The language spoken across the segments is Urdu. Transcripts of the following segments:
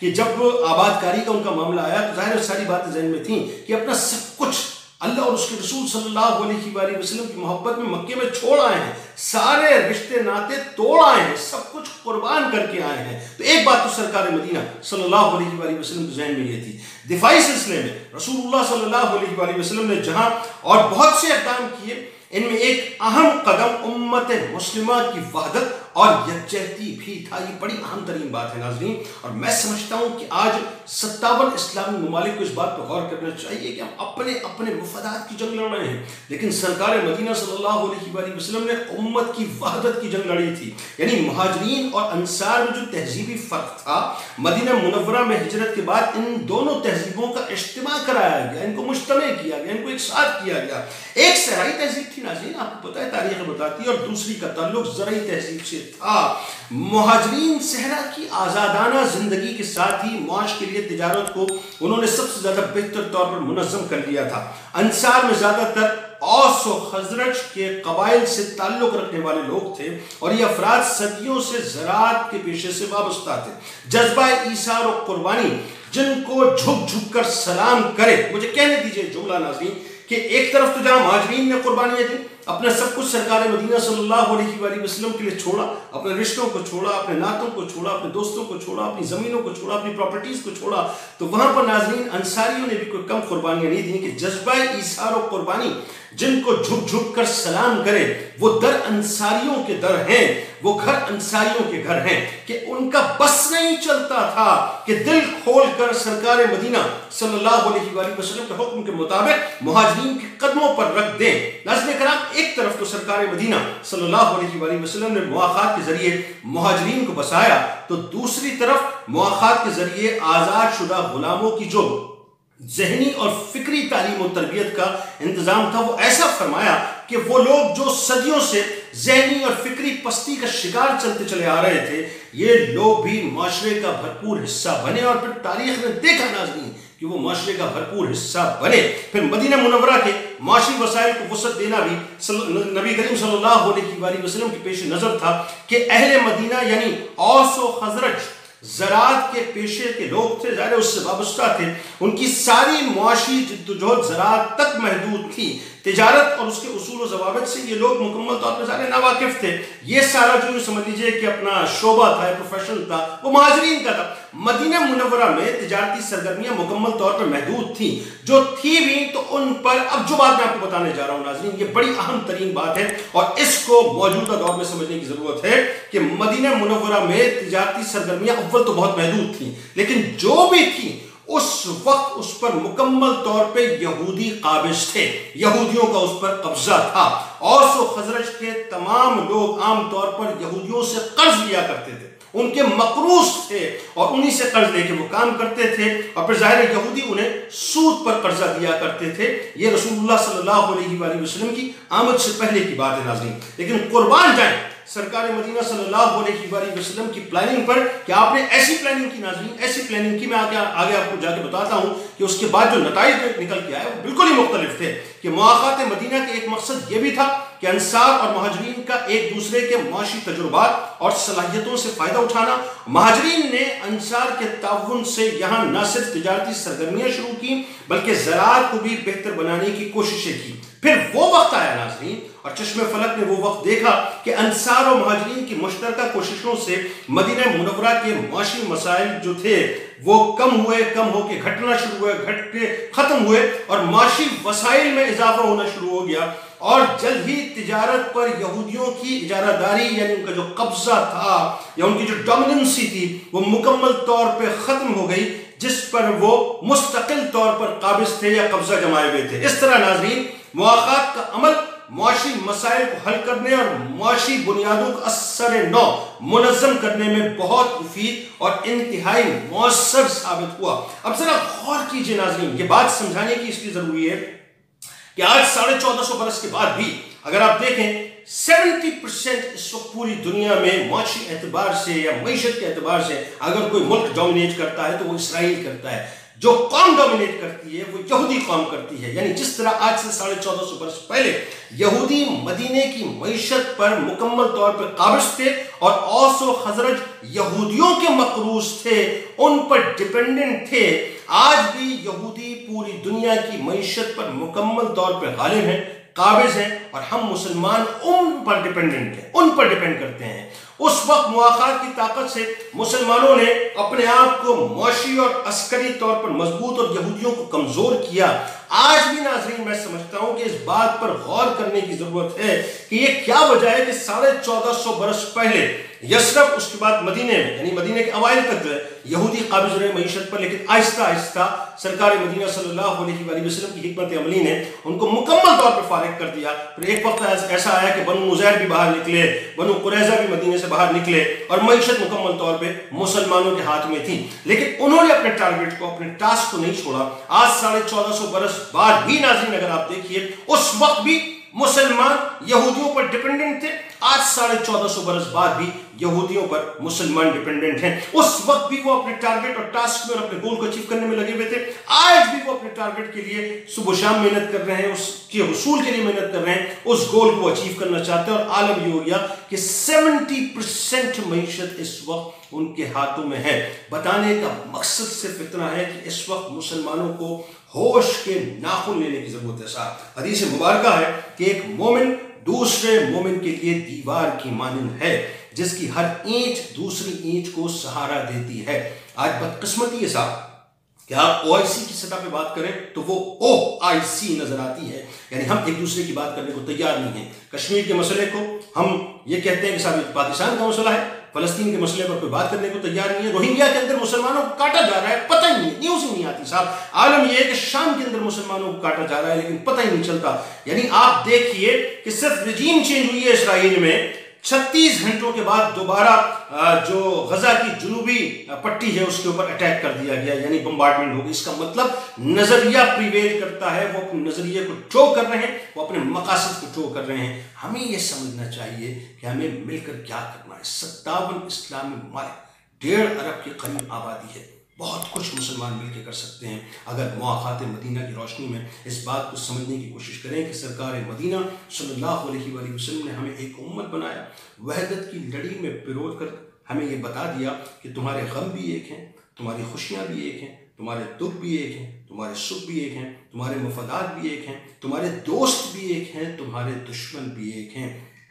کہ جب آباد کاری کا ان کا معاملہ آیا تو ظاہر ساری باتیں ذہن میں تھیں کہ اپنا سب کچھ اللہ اور اس کے رسول صلی اللہ علیہ وآلہ وسلم کی محبت میں مکے میں چھوڑ آئے ہیں، سارے رشتے ناتے توڑ آئے ہیں، سب کچھ قربان کر کے آئے ہیں. تو ایک بات تو سرکار مدینہ صلی اللہ علیہ وآلہ وسلم کے ذہن میں یہ تھی. دفاعی سلسلے میں رسول اللہ صلی اللہ علیہ وآلہ وسلم نے جہاں اور بہت سے اقدام کیے، ان میں ایک اہم قدم امت مسلمہ کی وحدت اور یکجہتی بھی تھا. یہ بڑی اہم ترین بات ہے ناظرین، اور میں سمجھتا ہوں کہ آج 57 اسلامی ممالک کو اس بات پر غور کرنا چاہیے کہ ہم اپنے مفادات کی جنگ لڑ رہے ہیں، لیکن سرکار مدینہ صلی اللہ علیہ وآلہ وسلم نے امت کی وحدت کی جنگ لڑی تھی. یعنی مہاجرین اور انصار میں جو تہذیبی فرق تھا، مدینہ منورہ میں ہجرت کے بعد ان دونوں تہذیبوں کا اجتماع کرایا گیا، ان کو مجتمع کیا گیا، ان کو ایک ساتھ کیا گیا. ایک صحرائی تہذیب تھی ناظرین، آپ کو پتہ ہے تاریخ بتاتی ہے، اور دوسری کا تعلق زرعی تہذیب سے تھا. مہاجرین صحرا کی آزادانہ زندگی کے ساتھ ہی معاش کے لیے تجارت کو انہوں نے سب سے زیادہ بہتر طور پر منظم کر لیا تھا. انصار میں زیادہ تر اوس و خزرج کے قبائل سے تعلق رکھنے والے لوگ تھے، اور یہ افراد صدیوں سے زراعت کے پیشے سے وابستہ تھے. جذبہ ایثار و قربانی جن کو جھک جھک کر سلام کرے. مجھے کہنے دیجئے جملہ ناظرین کہ ایک طرف تو جہاں مہاجرین نے قربانیاں دیں، اپنا سب کچھ سرکار مدینہ صلی اللہ علیہ وآلہ وسلم کے لیے چھوڑا، اپنے رشتوں کو چھوڑا، اپنے ناتوں کو چھوڑا، اپنے دوستوں کو چھوڑا، اپنی زمینوں کو چھوڑا، اپنی پراپرٹیز کو چھوڑا، تو وہاں پر ناظرین انصاریوں نے بھی کوئی کم قربانیاں نہیں دیں کہ جذبہ ایثار و قربانی جن کو جھک جھک کر سلام کرے وہ در انصاریوں کے در ہیں، وہ گھر انصاریوں کے گھر ہیں. کہ ان کا بس نہیں چلتا تھا کہ دل کھول کر سرکار مدینہ صلی اللہ علیہ وآلہ وسلم کے حکم کے مطابق مہاجرین کے قدموں پر رکھ دیں. ناظرین کرام، ایک طرف تو سرکار مدینہ صلی اللہ علیہ وآلہ وسلم نے مواخات کے ذریعے مہاجرین کو بسایا، تو دوسری طرف مواخات کے ذریعے آزاد شدہ غلاموں کی جو ذہنی اور فکری تعلیم و تربیت کا انتظام تھا وہ ایسا فرمایا کہ وہ لوگ جو صدیوں سے ذہنی اور فکری پستی کا شکار چلتے چلے آ رہے تھے، یہ لوگ بھی معاشرے کا بھرپور حصہ بنے، اور پھر تاریخ نے دیکھا ناظرین کہ وہ معاشرے کا بھرپور حصہ بنے. پھر مدینہ منورہ کے معاشی وسائل کو وسعت دینا بھی نبی کریم صلی اللہ علیہ وآلہ وسلم کے پیش نظر تھا کہ اہل مدینہ یعنی اوس و خزرج زراعت کے پیشے کے لوگ تھے، ظاہر اس سے وابستہ تھے. ان کی ساری معاشی جدوجہد زراعت تک محدود تھی. تجارت اور اس کے اصول و ضوابط سے یہ لوگ مکمل طور پر ظاہر ناواقف تھے. یہ سارا جو سمجھ لیجئے کہ اپنا شعبہ تھا، پروفیشن تھا، وہ مہاجرین کا تھا. مدینہ منورہ میں تجارتی سرگرمیاں مکمل طور پر محدود تھیں، جو تھی بھی تو ان پر اب جو بات میں آپ کو بتانے جا رہا ہوں ناظرین، یہ بڑی اہم ترین بات ہے اور اس کو موجودہ دور میں سمجھنے کی ضرورت ہے کہ مدینہ منورہ میں تجارتی سرگرمیاں اول تو بہت محدود تھیں، لیکن جو بھی تھیں اس وقت اس پر مکمل طور پہ یہودی قابض تھے، یہودیوں کا اس پر قبضہ تھا. اوس و خزرج کے تمام لوگ عام طور پر یہودیوں سے قرض لیا کرتے تھے، ان کے مقروض تھے اور انہی سے قرض لے کے وہ کام کرتے تھے، اور پھر ظاہر یہودی انہیں سود پر قرضہ دیا کرتے تھے. یہ رسول اللہ صلی اللہ علیہ وآلہ وسلم کی آمد سے پہلے کی بات ہے ناظرین. لیکن قربان جائیں سرکار مدینہ صلی اللہ علیہ وآلہ وسلم کی پلاننگ پر کہ آپ نے ایسی پلاننگ کی ناظرین، ایسی پلاننگ کی. میں آگے آپ کو جا کے بتاتا ہوں کہ اس کے بعد جو نتائج نکل کے آئے وہ بالکل ہی مختلف تھے. کہ مواخات مدینہ کے ایک مقصد یہ بھی تھا کہ انصار اور مہاجرین کا ایک دوسرے کے معاشی تجربات اور صلاحیتوں سے فائدہ اٹھانا. مہاجرین نے انصار کے تعاون سے یہاں نہ صرف تجارتی سرگرمیاں شروع کی بلکہ زراعت کو بھی بہتر بنانے کی کوششیں کی. پھر وہ وقت آیا ناظرین اور چشم فلک نے وہ وقت دیکھا کہ انصار و مہاجرین کی مشترکہ کوششوں سے مدینہ منورہ کے معاشی مسائل جو تھے وہ کم ہو کے گھٹنا شروع ہوئے، گھٹ کے ختم ہوئے، اور معاشی وسائل میں اضافہ ہونا شروع ہو گیا. اور جلد ہی تجارت پر یہودیوں کی اجارہ داری یعنی ان کا جو قبضہ تھا یا ان کی جو ڈومیننسی تھی وہ مکمل طور پہ ختم ہو گئی، جس پر وہ مستقل طور پر قابض تھے یا قبضہ جمائے ہوئے تھے. اس طرح ناظرین مواخات کا عمل معاشی مسائل کو حل کرنے اور معاشی بنیادوں کو اثر نو منظم کرنے میں بہت مفید اور انتہائی مؤثر ثابت ہوا. اب ذرا غور کیجئے ناظرین، یہ بات سمجھانے کی اس لیے ضروری ہے کہ آج 1450 برس کے بعد بھی اگر آپ دیکھیں 70% اس وقت پوری دنیا میں معاشی اعتبار سے یا معیشت کے اعتبار سے اگر کوئی ملک ڈومینیٹ کرتا ہے تو وہ اسرائیل کرتا ہے. جو قوم ڈومینیٹ کرتی ہے وہ یہودی قوم کرتی ہے. یعنی جس طرح آج سے 1450 برس پہلے یہودی مدینے کی معیشت پر مکمل طور پر قابض تھے اور اوس و خزرج یہودیوں کے مقروض تھے، ان پر ڈیپینڈنٹ تھے، آج بھی یہودی پوری دنیا کی معیشت پر مکمل طور پر غالب ہیں، قابض ہیں، اور ہم مسلمان ان پر ڈیپینڈنٹ ہیں، ان پر ڈیپینڈ کرتے ہیں. اس وقت مواخات کی طاقت سے مسلمانوں نے اپنے آپ کو معاشی اور عسکری طور پر مضبوط اور یہودیوں کو کمزور کیا. آج بھی ناظرین میں سمجھتا ہوں کہ اس بات پر غور کرنے کی ضرورت ہے کہ یہ کیا وجہ ہے کہ 1450 برس پہلے یثرب، اس کے بعد مدینے میں، یعنی مدینے کے اوائل تک جو ہے یہودی قابض رہے معیشت پر، لیکن آہستہ آہستہ سرکار مدینہ صلی اللہ علیہ وآلہ وسلم کی حکمت عملی نے ان کو مکمل طور پر فارغ کر دیا. پھر ایک وقت ایسا آیا کہ بنو نذیر بھی باہر نکلے، بنو قریظہ بھی مدینے سے باہر نکلے، اور معیشت مکمل طور پہ مسلمانوں کے ہاتھ میں تھی. لیکن انہوں نے اپنے ٹارگٹ کو، اپنے ٹاسک کو نہیں چھوڑا. آج 1450 برس بعد بھی ناظرین اگر آپ دیکھیے، اس وقت بھی مسلمان یہودیوں پر ڈیپینڈنٹ تھے، آج 1450 برس بعد بھی یہودیوں پر مسلمان ڈیپینڈنٹ ہیں. اس وقت بھی وہ اپنے ٹارگٹ اور ٹاسک میں اور اپنے گول کو اچیو کرنے میں لگے ہوئے تھے، آج بھی وہ اپنے ٹارگٹ کے لیے صبح و شام محنت کر رہے ہیں، اس کے حصول کے لیے محنت کر رہے ہیں، اس گول کو اچیو کرنا چاہتے ہیں. اور عالم یہ ہو گیا کہ 70% معیشت اس وقت ان کے ہاتھوں میں ہے. بتانے کا مقصد صرف اتنا ہے کہ اس وقت مسلمانوں کو ہوش کے ناخن لینے کی ضرورت ہے. صاحب حدیث مبارکہ ہے کہ ایک مومن دوسرے مومن کے لیے دیوار کی مانند ہے، جس کی ہر اینٹ دوسری اینٹ کو سہارا دیتی ہے. آج بدقسمتی ہے صاحب کہ آپ او آئی سی کی سطح پہ بات کریں تو وہ او آئی سی نظر آتی ہے، یعنی ہم ایک دوسرے کی بات کرنے کو تیار نہیں ہیں. کشمیر کے مسئلے کو ہم یہ کہتے ہیں کہ صاحب پاکستان کا مسئلہ ہے، فلسطین کے مسئلے پر کوئی بات کرنے کو تیار نہیں ہے. روہنگیا کے اندر مسلمانوں کو کاٹا جا رہا ہے، پتہ ہی نہیں، نیوز ہی نہیں آتی صاحب. عالم یہ ہے کہ شام کے اندر مسلمانوں کو کاٹا جا رہا ہے لیکن پتہ ہی نہیں چلتا. یعنی آپ دیکھیے کہ صرف رجیم چینج ہوئی ہے اسرائیل میں، 36 گھنٹوں کے بعد دوبارہ جو غزہ کی جنوبی پٹی ہے اس کے اوپر اٹیک کر دیا گیا، یعنی بمبارڈمنٹ ہوگی. اس کا مطلب نظریہ پریویل کرتا ہے، وہ اپنے نظریے کو ٹو کر رہے ہیں، وہ اپنے مقاصد کو ٹو کر رہے ہیں. ہمیں یہ سمجھنا چاہیے کہ ہمیں مل کر کیا کرنا ہے. 57 اسلامی ممالک، 1.5 ارب کے قریب آبادی ہے، بہت کچھ مسلمان مل کے کر سکتے ہیں اگر مواخات مدینہ کی روشنی میں اس بات کو سمجھنے کی کوشش کریں کہ سرکار مدینہ صلی اللہ علیہ وآلہ وسلم نے ہمیں ایک امت بنایا، وحدت کی لڑی میں پرو کر ہمیں یہ بتا دیا کہ تمہارے غم بھی ایک ہیں، تمہاری خوشیاں بھی ایک ہیں، تمہارے دکھ بھی ایک ہیں، تمہارے سکھ بھی ایک ہیں، تمہارے مفادات بھی ایک ہیں، تمہارے دوست بھی ایک ہیں، تمہارے دشمن بھی ایک ہیں.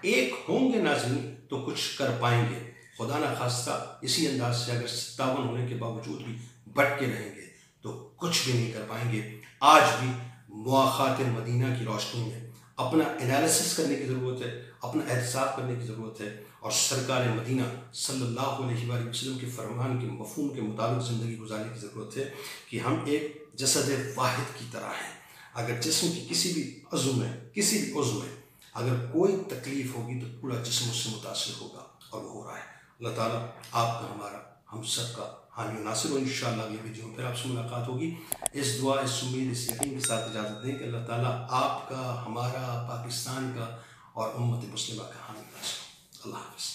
ایک ہوں گے ناظرین تو کچھ کر پائیں گے. خدا نہ خواستہ اسی انداز سے اگر 57 ہونے کے باوجود بھی بٹ کے رہیں گے تو کچھ بھی نہیں کر پائیں گے. آج بھی مواخات مدینہ کی روشنی میں اپنا انالیسس کرنے کی ضرورت ہے، اپنا احتساب کرنے کی ضرورت ہے، اور سرکار مدینہ صلی اللہ علیہ وآلہ وسلم کے فرمان کے مفہوم کے مطابق زندگی گزارنے کی ضرورت ہے کہ ہم ایک جسد واحد کی طرح ہیں. اگر جسم کی کسی بھی عضو میں اگر کوئی تکلیف ہوگی تو پورا جسم اس سے متاثر ہوگا، اور وہ ہو رہا ہے. اللہ تعالیٰ آپ کا، ہمارا، ہم سب کا حامی ناصر. و انشاءاللہ اگلی ویڈیو میں پھر آپ سے ملاقات ہوگی. اس دعا، اس امید، اس یقین کے ساتھ اجازت دیں کہ اللہ تعالیٰ آپ کا، ہمارا، پاکستان کا اور امت مسلمہ کا حامی ناصر. اللہ حافظ.